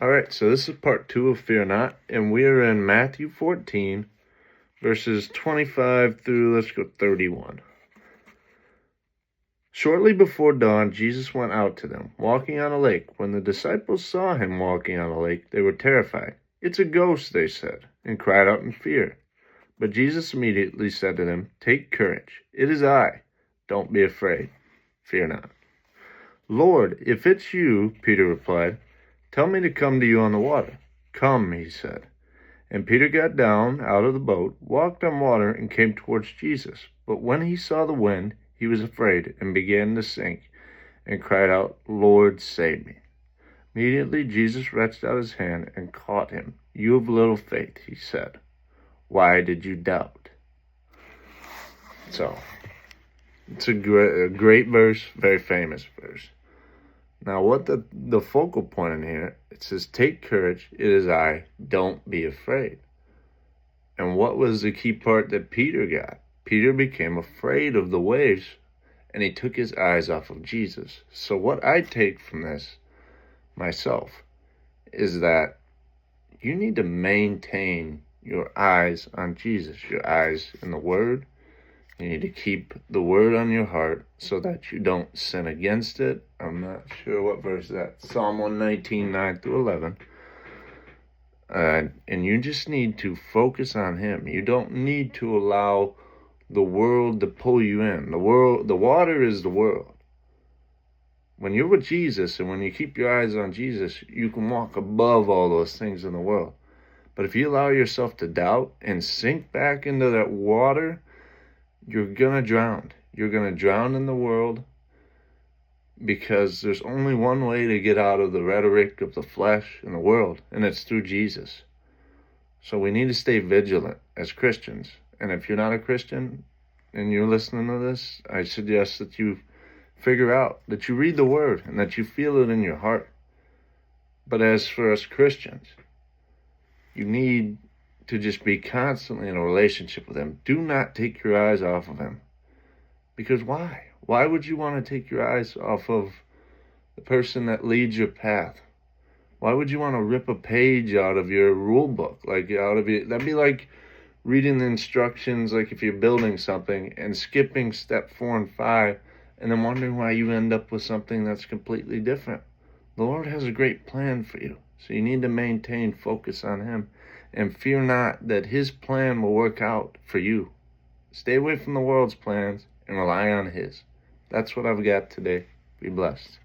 All right, so this is part 2 of Fear Not, and we are in Matthew 14, verses 25 through, let's go, 31. Shortly before dawn, Jesus went out to them, walking on a lake. When the disciples saw him walking on a lake, they were terrified. "It's a ghost," they said, and cried out in fear. But Jesus immediately said to them, "Take courage. It is I. Don't be afraid. Fear not." "Lord, if it's you," Peter replied, "tell me to come to you on the water." "Come," he said. And Peter got down out of the boat, walked on water, and came towards Jesus. But when he saw the wind, he was afraid and began to sink, and cried out, "Lord, save me." Immediately Jesus reached out his hand and caught him. "You of little faith," he said, "why did you doubt?" So, it's a great verse, very famous verse. Now, what the focal point in here, it says, "Take courage, it is I, don't be afraid." And what was the key part that Peter got? Peter became afraid of the waves, and he took his eyes off of Jesus. So what I take from this myself is that you need to maintain your eyes on Jesus, your eyes in the Word. You need to keep the Word on your heart so that you don't sin against it. I'm not sure what verse that. Psalm 119, 9 through 11. And you just need to focus on Him. You don't need to allow the world to pull you in. The water is the world. When you're with Jesus and when you keep your eyes on Jesus, you can walk above all those things in the world. But if you allow yourself to doubt and sink back into that water, you're going to drown. You're going to drown in the world, because there's only one way to get out of the rhetoric of the flesh and the world, and it's through Jesus. So we need to stay vigilant as Christians. And if you're not a Christian and you're listening to this, I suggest that you figure out, that you read the Word and that you feel it in your heart. But as for us Christians, you need to just be constantly in a relationship with Him. Do not take your eyes off of Him. Because why? Why would you want to take your eyes off of the person that leads your path? Why would you want to rip a page out of your rule book? That'd be like reading the instructions, like if you're building something, and skipping step 4 and 5, and then wondering why you end up with something that's completely different. The Lord has a great plan for you, so you need to maintain focus on Him, and fear not that His plan will work out for you. Stay away from the world's plans and rely on His. That's what I've got today. Be blessed.